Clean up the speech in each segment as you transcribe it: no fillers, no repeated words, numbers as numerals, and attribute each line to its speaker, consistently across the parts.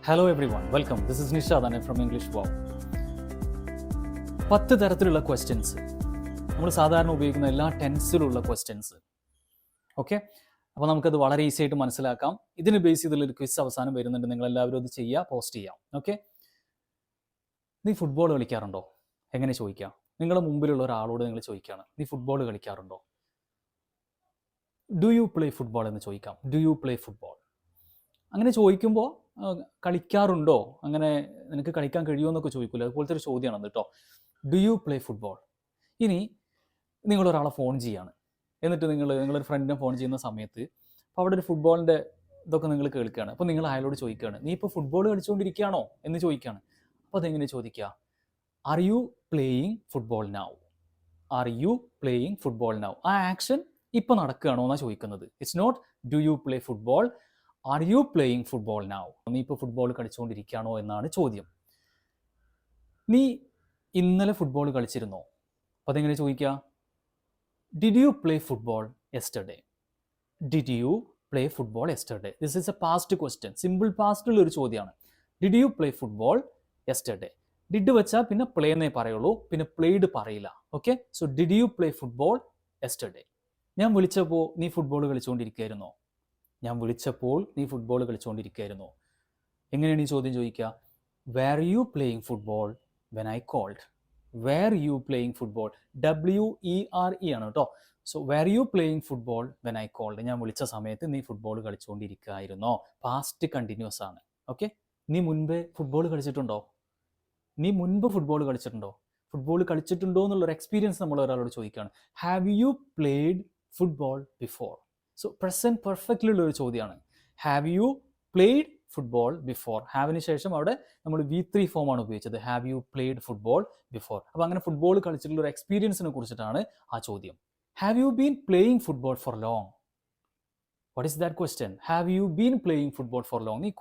Speaker 1: Hello every one, welcome. This is Nishad and from English wow. 10 തരത്തിലുള്ള questions, നമ്മൾ സാധാരണ ഉപയോഗിക്കുന്ന എല്ലാ ടെൻസിലുള്ള ക്വസ്റ്റ്യൻസ്. ഓക്കെ, അപ്പോൾ നമുക്കത് വളരെ ഈസി ആയിട്ട് മനസ്സിലാക്കാം. ഇതിന് ബേസ് ചെയ്തുള്ളൊരു ക്വിസ് അവസാനം വരുന്നുണ്ട്. നിങ്ങളെല്ലാവരും അത് ചെയ്യുക, പോസ്റ്റ് ചെയ്യാം. ഓക്കെ, നീ ഫുട്ബോൾ കളിക്കാറുണ്ടോ? എങ്ങനെ ചോദിക്കാം? നിങ്ങളുടെ മുമ്പിലുള്ള ഒരാളോട് നിങ്ങൾ ചോദിക്കുകയാണ്, നീ ഫുട്ബോൾ കളിക്കാറുണ്ടോ? ഡു യു പ്ലേ ഫുട്ബോൾ എന്ന് ചോദിക്കാം. ഡു യു പ്ലേ ഫുട്ബോൾ അങ്ങനെ ചോദിക്കുമ്പോൾ കളിക്കാറുണ്ടോ, അങ്ങനെ നിനക്ക് കളിക്കാൻ കഴിയുമോ എന്നൊക്കെ ചോദിക്കില്ല. അതുപോലത്തെ ഒരു ചോദ്യമാണ് കേട്ടോ. Do you play football. ഇനി നിങ്ങളൊരാളെ ഫോൺ ചെയ്യാണ്, എന്നിട്ട് നിങ്ങളൊരു ഫ്രണ്ടിനെ ഫോൺ ചെയ്യുന്ന സമയത്ത് അപ്പോൾ അവിടെ ഒരു ഫുട്ബോളിൻ്റെ ഇതൊക്കെ നിങ്ങൾ കേൾക്കുകയാണ്. അപ്പോൾ നിങ്ങൾ അയാളോട് ചോദിക്കുകയാണ്, നീ ഇപ്പോൾ ഫുട്ബോൾ കളിച്ചുകൊണ്ടിരിക്കുകയാണോ എന്ന് ചോദിക്കുകയാണ്. അപ്പോൾ അതെങ്ങനെ ചോദിക്കുക? Are you playing football now? Are you playing football now? ആ ആക്ഷൻ ഇപ്പോൾ നടക്കുകയാണോ എന്നാണ് ചോദിക്കുന്നത്. It's not do you play football, are you playing football now? നീ ഇപ്പോൾ ഫുട്ബോൾ കളിച്ചുകൊണ്ടിരിക്കുകയാണോ എന്നാണ് ചോദ്യം. നീ ഇന്നലെ ഫുട്ബോൾ കളിച്ചിരുന്നോ? അപ്പോൾ അതെങ്ങനെ ചോദിക്കുക? Did you play football yesterday? Did you play football yesterday? This is a past question, simple പാസ്റ്റുള്ള ഒരു ചോദ്യമാണ്. Did you play football yesterday? Did വെച്ചാൽ പിന്നെ പ്ലേ എന്നേ പറയുള്ളൂ, പിന്നെ പ്ലേഡ് പറയില്ല. Okay, so did you play football yesterday? ഞാൻ വിളിച്ചപ്പോൾ നീ ഫുട്ബോൾ കളിച്ചുകൊണ്ടിരിക്കുകയായിരുന്നോ? ഞാൻ വിളിച്ചപ്പോൾ നീ ഫുട്ബോൾ കളിച്ചുകൊണ്ടിരിക്കുകയായിരുന്നോ? എങ്ങനെയാണ് ഈ ചോദ്യം ചോദിക്കുക? Were you playing football when I called? Were you playing football? WERE ആണ് കേട്ടോ. So were you playing football when I called? ഞാൻ വിളിച്ച സമയത്ത് നീ ഫുട്ബോൾ കളിച്ചുകൊണ്ടിരിക്കുകയായിരുന്നോ? പാസ്റ്റ് കണ്ടിന്യൂസ് ആണ്. ഓക്കെ, നീ മുൻപേ ഫുട്ബോൾ കളിച്ചിട്ടുണ്ടോ? നീ മുൻപ് ഫുട്ബോൾ കളിച്ചിട്ടുണ്ടോ? ഫുട്ബോൾ കളിച്ചിട്ടുണ്ടോ എന്നുള്ളൊരു എക്സ്പീരിയൻസ് നമ്മൾ ഒരാളോട് ചോദിക്കുകയാണ്. Have you played football before? So present പെർഫെക്റ്റിലുള്ള ഒരു ചോദ്യമാണ്. Have you played football before? ഹാവിന് ശേഷം അവിടെ നമ്മൾ V3 ഫോമാണ് ഉപയോഗിച്ചത്. Have you played football before? അപ്പോൾ അങ്ങനെ ഫുട്ബോൾ കളിച്ചിട്ടുള്ള ഒരു എക്സ്പീരിയൻസിനെ കുറിച്ചിട്ടാണ് ആ ചോദ്യം. Have you been playing football for long? What is that question? Have you been playing football for long? നീ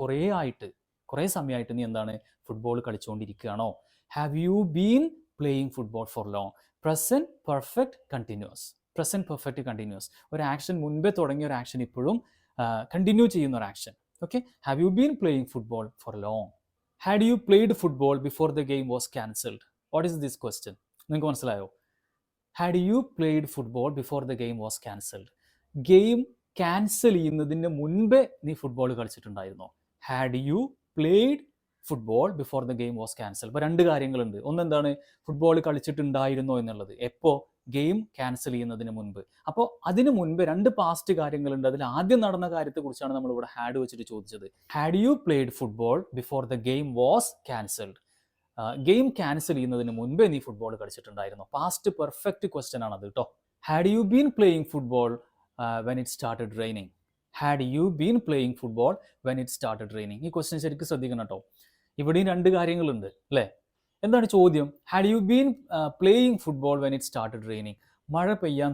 Speaker 1: കുറേ സമയമായിട്ട് നീ എന്താണ് ഫുട്ബോൾ കളിച്ചുകൊണ്ടിരിക്കുകയാണോ? Have you been playing football for long? Present perfect continuous. Present perfect continuous, ഒരു action മുൻപേ തുടങ്ങിയ ഒരു ആക്ഷൻ ഇപ്പോഴും കണ്ടിന്യൂ ചെയ്യുന്ന ഒരു action. Okay, have you been playing football for long? Had you played football before the game was cancelled? What is this question? നിങ്ങൾക്ക് മനസ്സിലായോ? Had you played football before the game was cancelled? Game cancel ചെയ്യുന്നതിന് മുൻപേ നീ football കളിച്ചിട്ടുണ്ടായിരുന്നോ? Had you played football before the game was cancelled? അപ്പോൾ രണ്ട് കാര്യങ്ങളുണ്ട്. ഒന്നെന്താണ്? Football കളിച്ചിട്ടുണ്ടായിരുന്നോ എന്നുള്ളത്. എപ്പോൾ? ഗെയിം ക്യാൻസൽ ചെയ്യുന്നതിന് മുൻപ്. അപ്പോൾ അതിന് മുൻപ് രണ്ട് പാസ്റ്റ് കാര്യങ്ങളുണ്ട്. അതിൽ ആദ്യം നടന്ന കാര്യത്തെക്കുറിച്ചാണ് നമ്മളിവിടെ ഹാഡ് വെച്ചിട്ട് ചോദിച്ചത്. Had you played football before the game was cancelled? Game cancel ചെയ്യുന്നതിന് മുൻപേ നീ ഫുട്ബോൾ കളിച്ചിട്ടുണ്ടായിരുന്നു. പാസ്റ്റ് പെർഫെക്റ്റ് ക്വസ്റ്റ്യൻ ആണ് അത് കേട്ടോ. Had you been playing football when it started raining? Had you been playing football when it started raining? ഈ question ശരിക്കും ശ്രദ്ധിക്കണം കേട്ടോ. ഇവിടെയും രണ്ട് കാര്യങ്ങളുണ്ട് അല്ലേ? എന്താണ് ചോദ്യം? Had you been playing football when it started raining? മഴ പെയ്യാൻ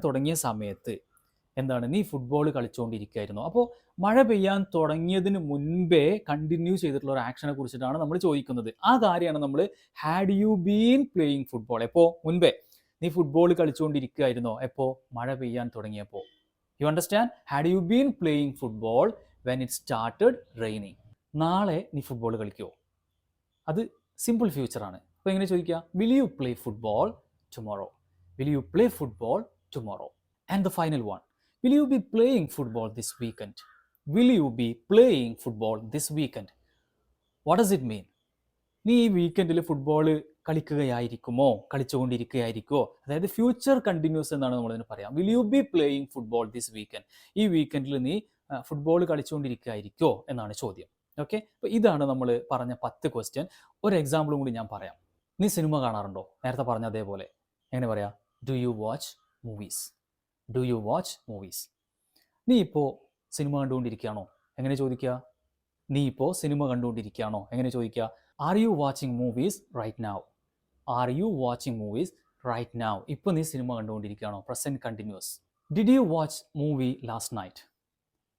Speaker 1: തുടങ്ങിയ സമയത്ത് എന്താണ് നീ ഫുട്ബോൾ കളിച്ചുകൊണ്ടിരിക്കുകയായിരുന്നു. അപ്പോൾ മഴ പെയ്യാൻ തുടങ്ങിയതിന് മുൻപേ കണ്ടിന്യൂ ചെയ്തിട്ടുള്ള ഒരു ആക്ഷനെ കുറിച്ചിട്ടാണ് നമ്മൾ ചോദിക്കുന്നത്. ആ കാര്യമാണ് നമ്മൾ had you been playing football. എപ്പോൾ? മുൻപേ. നീ ഫുട്ബോൾ കളിച്ചുകൊണ്ടിരിക്കുകയായിരുന്നോ? എപ്പോൾ? മഴ പെയ്യാൻ തുടങ്ങിയപ്പോൾ. You understand? Had you been playing football when it started raining? നാളെ നീ ഫുട്ബോൾ കളിക്കുമോ? അത് സിമ്പിൾ ഫ്യൂച്ചറാണ്. അപ്പോൾ എങ്ങനെ ചോദിക്കുക? Will U play football tomorrow? Will you play football tomorrow? And the final one, will you be playing football this weekend? Will you be playing football this weekend? What does it mean? നീ ഈ വീക്കെൻഡിൽ football കളിച്ചുകൊണ്ടിരിക്കുകയായിരിക്കുമോ? അതായത് future continuous എന്നാണ് നമ്മളിതിന് പറയാം. Will you be playing football this weekend? ഈ വീക്കെൻഡിൽ നീ ഫുട്ബോൾ കളിച്ചുകൊണ്ടിരിക്കുകയായിരിക്കുമോ എന്നാണ് ചോദ്യം. ഓക്കെ, അപ്പോൾ ഇതാണ് നമ്മൾ പറഞ്ഞ 10 ക്വസ്റ്റ്യൻ. ഒരു എക്സാമ്പിളും കൂടി ഞാൻ പറയാം. നീ സിനിമ കാണാറുണ്ടോ? നേരത്തെ പറഞ്ഞ അതേപോലെ. എങ്ങനെ പറയാം? Do you watch movies? Do you watch movies? നീ ഇപ്പോൾ സിനിമ കണ്ടുകൊണ്ടിരിക്കുകയാണോ? എങ്ങനെ ചോദിക്കുക? നീ ഇപ്പോൾ സിനിമ കണ്ടുകൊണ്ടിരിക്കുകയാണോ? എങ്ങനെ ചോദിക്കുക? Are you watching movies right now? Are you watching movies right now? ഇപ്പോൾ നീ സിനിമ കണ്ടുകൊണ്ടിരിക്കുകയാണോ? Present continuous. Did you watch movie last night?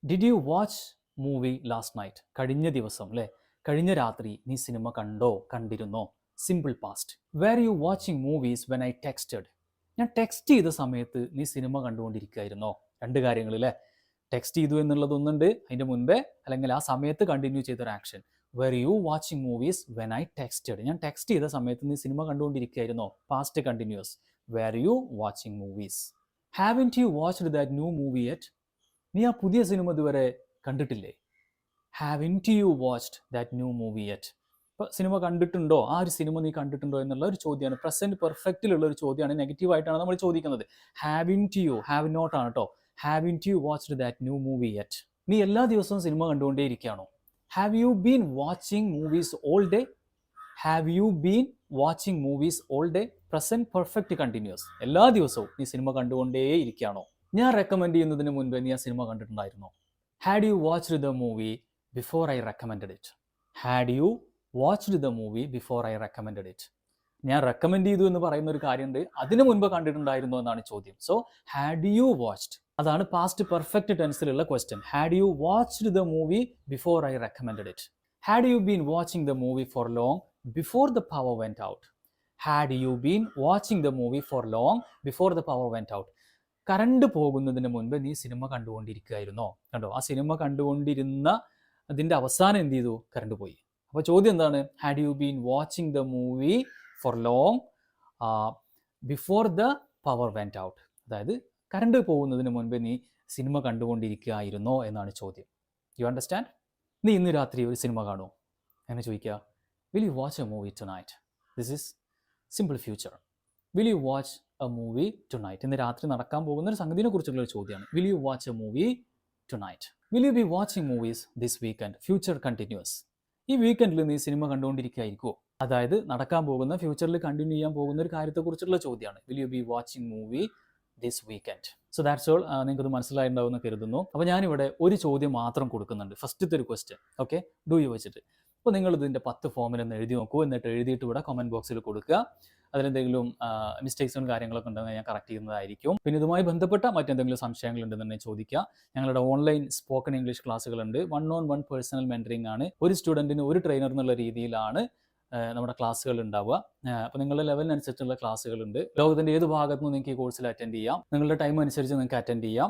Speaker 1: Did you watch movie last night? കഴിഞ്ഞ ദിവസം അല്ലേ, കഴിഞ്ഞ രാത്രി നീ സിനിമ കണ്ടിരുന്നോ? Simple past. Were you watching movies when I texted? ഞാൻ ടെക്സ്റ്റ് ചെയ്ത സമയത്ത് നീ സിനിമ കണ്ടുകൊണ്ടിരിക്കുകയായിരുന്നോ? രണ്ട് കാര്യങ്ങൾ അല്ലേ. ടെക്സ്റ്റ് ചെയ്തു എന്നുള്ളതൊന്നുണ്ട്, അതിൻ്റെ മുൻപേ അല്ലെങ്കിൽ ആ സമയത്ത് കണ്ടിന്യൂ ചെയ്തൊരു action. Were you watching movies when I texted. ഞാൻ ടെക്സ്റ്റ് ചെയ്ത സമയത്ത് നീ സിനിമ കണ്ടുകൊണ്ടിരിക്കുകയായിരുന്നോ? Past continuous. Were you watching movies. Haven't you watched that new movie yet. നീ ആ പുതിയ സിനിമ ഇതുവരെ കണ്ടിട്ടില്ലേ? Haven't you watched that new movie yet. ഇപ്പോൾ സിനിമ കണ്ടിട്ടുണ്ടോ, ആ ഒരു സിനിമ നീ കണ്ടിട്ടുണ്ടോ എന്നുള്ള ഒരു ചോദ്യമാണ്. പ്രസൻറ്റ് പെർഫെക്റ്റിലുള്ള ഒരു ചോദ്യമാണ്, നെഗറ്റീവായിട്ടാണ് നമ്മൾ ചോദിക്കുന്നത്. ഹാവൻറ്റ് യു, ഹാവ് നോട്ട് ആണ് കേട്ടോ. Haven't you watched that new movie yet. നീ എല്ലാ ദിവസവും സിനിമ കണ്ടുകൊണ്ടേ ഇരിക്കുകയാണോ? Have you been watching movies all day. Have you been watching movies all day. Present perfect continuous. എല്ലാ ദിവസവും നീ സിനിമ കണ്ടുകൊണ്ടേ ഇരിക്കുകയാണോ? ഞാൻ റെക്കമെൻഡ് ചെയ്യുന്നതിന് മുൻപേ നീ ആ സിനിമ കണ്ടിട്ടുണ്ടായിരുന്നോ? Had you watched the movie before I recommended it. Had you watched the movie before I recommended it. ഞാൻ റെക്കമെൻഡ് ചെയ്തു എന്ന് പറയുന്ന ഒരു കാര്യമുണ്ട്, അതിനു മുൻപ് കണ്ടിട്ടുണ്ടായിരുന്നോ എന്നാണ് ചോദ്യം. സോ ഹാഡ് യു വാച്ച്ഡ്, അതാണ് പാസ്റ്റ് പെർഫെക്റ്റ് ടെൻസിലുള്ള question. Had you watched the movie before I recommended it. Had you been watching the movie for long before the power went out. Had you been watching the movie for long before the power went out. Current പോകുന്നതിന് മുൻപ് നീ cinema കണ്ടുകൊണ്ടിരിക്കുകയായിരുന്നോ? കണ്ടോ, ആ cinema കണ്ടുകൊണ്ടിരുന്ന അതിൻ്റെ അവസാനം എന്ത് ചെയ്തു? കറണ്ട് പോയി. അപ്പോൾ ചോദ്യം എന്താണ്? Had you been watching the movie for long before the power went out. അതായത് കറണ്ട് പോകുന്നതിന് മുൻപ് നീ സിനിമ കണ്ടുകൊണ്ടിരിക്കുകയായിരുന്നോ എന്നാണ് ചോദ്യം. You understand? നീ ഇന്ന് രാത്രി ഒരു സിനിമ കാണുമോ? അങ്ങനെ ചോദിക്കുക. Will you watch a movie tonight? This is simple future. Will you watch a movie tonight? ഇന്ന് രാത്രി നടക്കാൻ പോകുന്ന ഒരു സംഗതിനെ കുറിച്ചുള്ള ഒരു ചോദ്യമാണ്. Will you watch a movie to night? Will you B watching movies this weekend? Future continuous. ഈ വീക്കെൻഡിൽ നീ സിനിമ കണ്ടുകൊണ്ടിരിക്കുകയായിരിക്കുമോ? അതായത് നടക്കാൻ പോകുന്ന, ഫ്യൂച്ചറിൽ കണ്ടിന്യൂ ചെയ്യാൻ പോകുന്ന ഒരു കാര്യത്തെക്കുറിച്ചുള്ള ചോദ്യമാണ്. Will U B watching movie this weekend? So that's all. നിങ്ങൾക്കത് മനസ്സിലായിട്ടുണ്ടാവും എന്ന് കരുതുന്നു. അപ്പോൾ ഞാനിവിടെ ഒരു ചോദ്യം മാത്രം കൊടുക്കുന്നുണ്ട്, ഫസ്റ്റത്തെ ഒരു ക്വസ്റ്റ്യൻ. ഓക്കെ, ഡു യു വെച്ചിട്ട്. അപ്പോൾ നിങ്ങൾ ഇതിൻ്റെ 10 ഫോമിലൊന്ന് എഴുതി നോക്കൂ. എന്നിട്ട് എഴുതിയിട്ട് ഇവിടെ കമൻറ്റ് ബോക്സിൽ കൊടുക്കുക. അതിലെന്തെങ്കിലും മിസ്റ്റേക്സും കാര്യങ്ങളൊക്കെ ഉണ്ടെങ്കിൽ ഞാൻ കറക്റ്റ് ചെയ്യുന്നതായിരിക്കും. പിന്നെ ഇതുമായി ബന്ധപ്പെട്ട മറ്റെന്തെങ്കിലും സംശയങ്ങളുണ്ടെന്നുണ്ടെങ്കിൽ ചോദിക്കുക. ഞങ്ങളുടെ ഓൺലൈൻ സ്പോക്കൺ ഇംഗ്ലീഷ് ക്ലാസ്സുകളുണ്ട്. 1-on-1 പേഴ്സണൽ മെൻറ്ററിംഗ് ആണ്. ഒരു സ്റ്റുഡൻറ്റിന് ഒരു ട്രെയിനർ എന്നുള്ള രീതിയിലാണ് നമ്മുടെ ക്ലാസ്സുകൾ ഉണ്ടാവുക. അപ്പോൾ നിങ്ങളുടെ ലെവലിനനുസരിച്ചുള്ള ക്ലാസ്സുകളുണ്ട്. ലോകത്തിൻ്റെ ഏത് ഭാഗത്തു നിന്നും നിങ്ങൾക്ക് ഈ കോഴ്സിൽ അറ്റൻഡ് ചെയ്യാം. നിങ്ങളുടെ ടൈം അനുസരിച്ച് നിങ്ങൾക്ക് അറ്റൻഡ് ചെയ്യാം.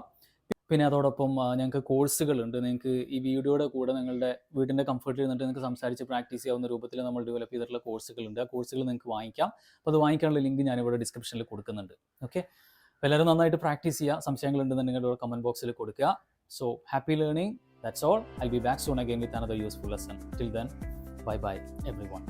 Speaker 1: പിന്നെ അതോടൊപ്പം ഞങ്ങൾക്ക് കോഴ്സുകളുണ്ട്. നിങ്ങൾക്ക് ഈ വീഡിയോയുടെ കൂടെ നിങ്ങളുടെ വീടിൻ്റെ കംഫർട്ടിൽ നിന്നിട്ട് നിങ്ങൾക്ക് സംസാരിച്ച് പ്രാക്ടീസ് ചെയ്യാവുന്ന രൂപത്തിൽ നമ്മൾ ഡെവലപ്പ് ചെയ്തിട്ടുള്ള കോഴ്സുകളുണ്ട്. ആ കോഴ്സുകൾ നിങ്ങൾക്ക് വാങ്ങിക്കാം. അപ്പോൾ അത് വാങ്ങിക്കാനുള്ള ലിങ്ക് ഞാനിവിടെ ഡിസ്ക്രിപ്ഷനിൽ കൊടുക്കുന്നുണ്ട്. ഓക്കെ, എല്ലാവരും നന്നായിട്ട് പ്രാക്ടീസ് ചെയ്യുക. സംശയങ്ങളുണ്ടെന്നുണ്ടെങ്കിൽ ഇവിടെ കമൻറ്റ് ബോക്സിൽ കൊടുക്കുക. So happy learning. That's all. I B back soon again with another useful lesson. Till then, bye bye everyone.